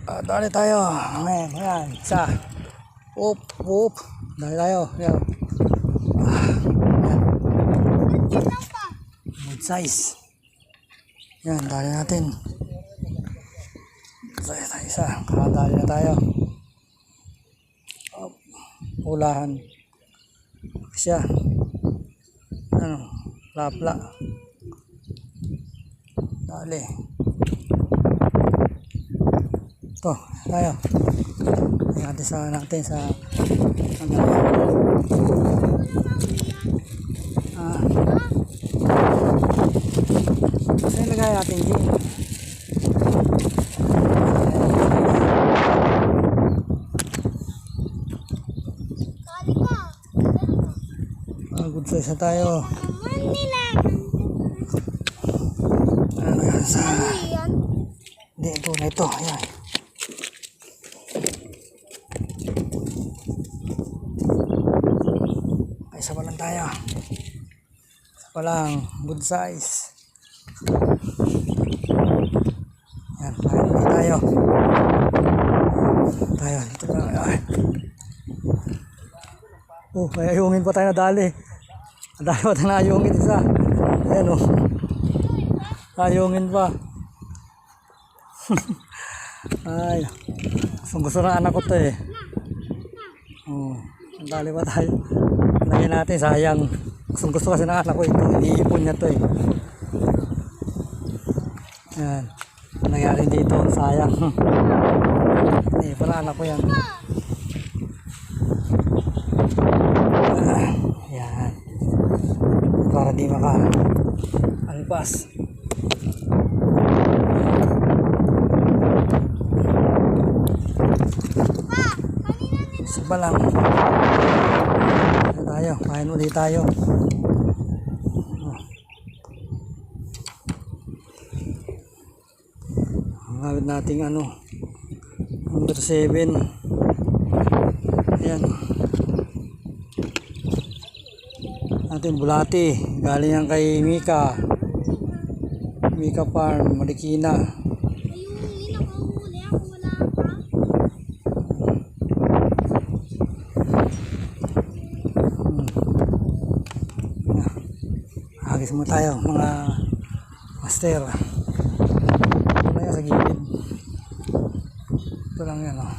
Dali tayo. Ayan, ayan. Isa. Oop, oop. Dali tayo. Ayan. Ayan. Good size. Ayan, dali natin. Isa. Dali na tayo. Oop. Ulahan. Siya. Ano? Lapla. Dali. Ito, tayo. Natin sa ano. Saan lagay natin dyan? Good size na tayo. Hindi, ito na ito. Ayan. Isa pa lang tayo. Isa pa lang. Good size. Ayan. Tayo. Tayo. Dito pa lang. Ayan. Oh, may ayungin pa tayo na dali. Dali pa tayo na ayungin isa. Ayan o. Ayungin pa. Ay. Gusto na anak ko to eh. Oh, dali pa tayo. Lagyan natin, sayang. Gusto kasi ng anak ko ito. Iniipon niya to eh. Ayan. Nangyari dito, sayang. Eh, para anak ko yan. Ayan. Para di maka-alpas. Isa lang. Tayo, kain ulit tayo. Ang gamit nating ano, number 7. Ayan. Ating bulati. Galing yan kay Mika Farm, Marikina. Agis mo tayo mga master. Ito lang yan sa gilid. Ito lang yan o.